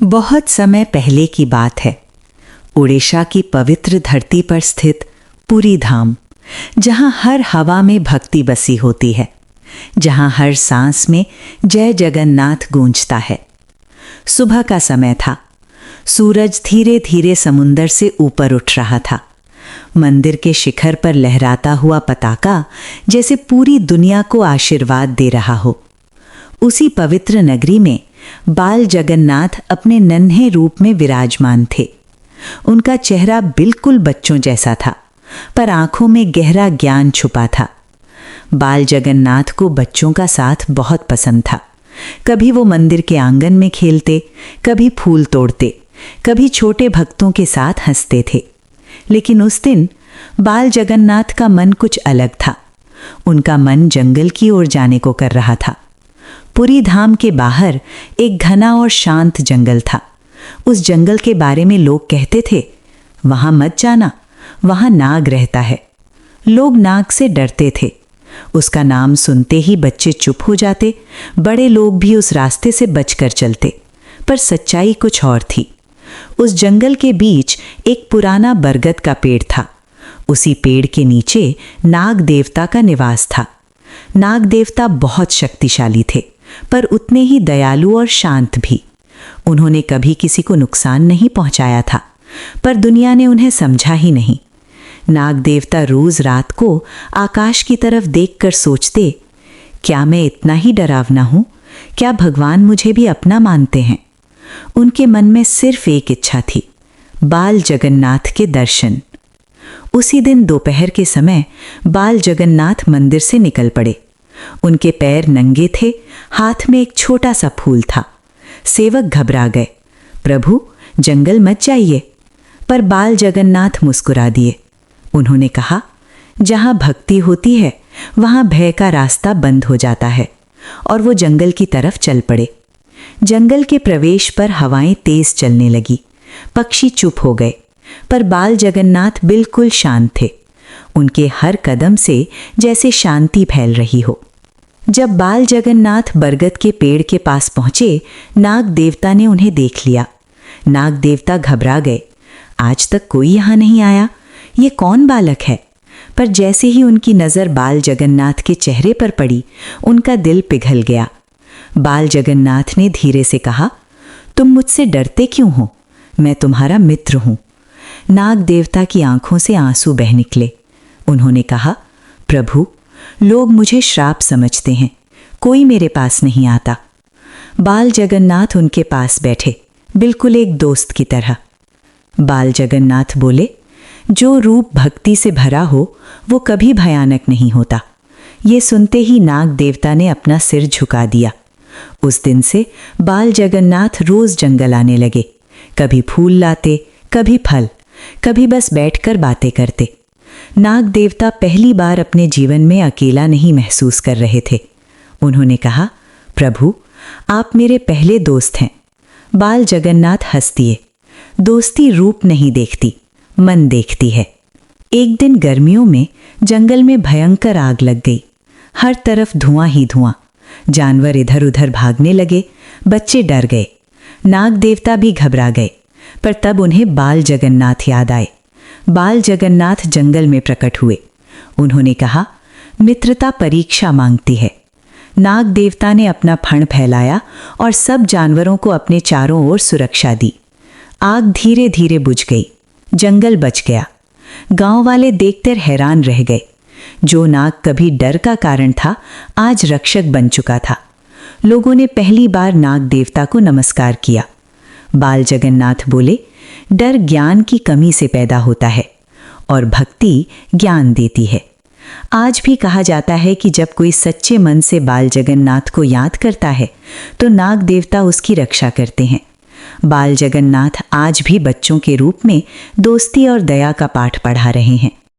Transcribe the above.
बहुत समय पहले की बात है। उड़ीसा की पवित्र धरती पर स्थित पुरी धाम, जहां हर हवा में भक्ति बसी होती है, जहां हर सांस में जय जगन्नाथ गूंजता है। सुबह का समय था। सूरज धीरे धीरे समुंदर से ऊपर उठ रहा था। मंदिर के शिखर पर लहराता हुआ पताका जैसे पूरी दुनिया को आशीर्वाद दे रहा हो। उसी पवित्र नगरी में बाल जगन्नाथ अपने नन्हे रूप में विराजमान थे। उनका चेहरा बिल्कुल बच्चों जैसा था, पर आंखों में गहरा ज्ञान छुपा था। बाल जगन्नाथ को बच्चों का साथ बहुत पसंद था। कभी वो मंदिर के आंगन में खेलते, कभी फूल तोड़ते, कभी छोटे भक्तों के साथ हंसते थे। लेकिन उस दिन बाल जगन्नाथ का मन कुछ अलग था। उनका मन जंगल की ओर जाने को कर रहा था। पुरी धाम के बाहर एक घना और शांत जंगल था। उस जंगल के बारे में लोग कहते थे, वहां मत जाना, वहां नाग रहता है। लोग नाग से डरते थे। उसका नाम सुनते ही बच्चे चुप हो जाते, बड़े लोग भी उस रास्ते से बचकर चलते। पर सच्चाई कुछ और थी। उस जंगल के बीच एक पुराना बरगद का पेड़ था। उसी पेड़ के नीचे नाग देवता का निवास था। नाग देवता बहुत शक्तिशाली थे, पर उतने ही दयालु और शांत भी। उन्होंने कभी किसी को नुकसान नहीं पहुंचाया था, पर दुनिया ने उन्हें समझा ही नहीं। नाग देवता रोज रात को आकाश की तरफ देखकर सोचते, क्या मैं इतना ही डरावना हूं? क्या भगवान मुझे भी अपना मानते हैं? उनके मन में सिर्फ एक इच्छा थी, बाल जगन्नाथ के दर्शन। उसी दिन दोपहर के समय बाल जगन्नाथ मंदिर से निकल पड़े। उनके पैर नंगे थे, हाथ में एक छोटा सा फूल था। सेवक घबरा गए, प्रभु जंगल मत जाइए। पर बाल जगन्नाथ मुस्कुरा दिए। उन्होंने कहा, जहां भक्ति होती है वहां भय का रास्ता बंद हो जाता है। और वो जंगल की तरफ चल पड़े। जंगल के प्रवेश पर हवाएं तेज चलने लगी। पक्षी चुप हो गए, पर बाल जगन्नाथ बिल्कुल शांत थे। उनके हर कदम से जैसे शांति फैल रही हो। जब बाल जगन्नाथ बरगद के पेड़ के पास पहुंचे, नाग देवता ने उन्हें देख लिया। नाग देवता घबरा गए, आज तक कोई यहां नहीं आया, ये कौन बालक है? पर जैसे ही उनकी नजर बाल जगन्नाथ के चेहरे पर पड़ी, उनका दिल पिघल गया। बाल जगन्नाथ ने धीरे से कहा, तुम मुझसे डरते क्यों हो? मैं तुम्हारा मित्र हूं। नाग देवता की आंखों से आंसू बह निकले। उन्होंने कहा, प्रभु लोग मुझे श्राप समझते हैं, कोई मेरे पास नहीं आता। बाल जगन्नाथ उनके पास बैठे, बिल्कुल एक दोस्त की तरह। बाल जगन्नाथ बोले, जो रूप भक्ति से भरा हो वो कभी भयानक नहीं होता। ये सुनते ही नाग देवता ने अपना सिर झुका दिया। उस दिन से बाल जगन्नाथ रोज जंगल आने लगे। कभी फूल लाते, कभी फल, कभी बस बैठकर बातें करते। नाग देवता पहली बार अपने जीवन में अकेला नहीं महसूस कर रहे थे। उन्होंने कहा, प्रभु आप मेरे पहले दोस्त हैं। बाल जगन्नाथ हंस दिए। दोस्ती रूप नहीं देखती, मन देखती है। एक दिन गर्मियों में जंगल में भयंकर आग लग गई। हर तरफ धुआं ही धुआं। जानवर इधर उधर भागने लगे। बच्चे डर गए। नाग देवता भी घबरा गए। पर तब उन्हें बाल जगन्नाथ याद आए। बाल जगन्नाथ जंगल में प्रकट हुए। उन्होंने कहा, मित्रता परीक्षा मांगती है। नाग देवता ने अपना फण फैलाया और सब जानवरों को अपने चारों ओर सुरक्षा दी। आग धीरे धीरे बुझ गई। जंगल बच गया। गांव वाले देखकर हैरान रह गए। जो नाग कभी डर का कारण था, आज रक्षक बन चुका था। लोगों ने पहली बार नाग देवता को नमस्कार किया। बाल जगन्नाथ बोले, डर ज्ञान की कमी से पैदा होता है और भक्ति ज्ञान देती है। आज भी कहा जाता है कि जब कोई सच्चे मन से बाल जगन्नाथ को याद करता है तो नाग देवता उसकी रक्षा करते हैं। बाल जगन्नाथ आज भी बच्चों के रूप में दोस्ती और दया का पाठ पढ़ा रहे हैं।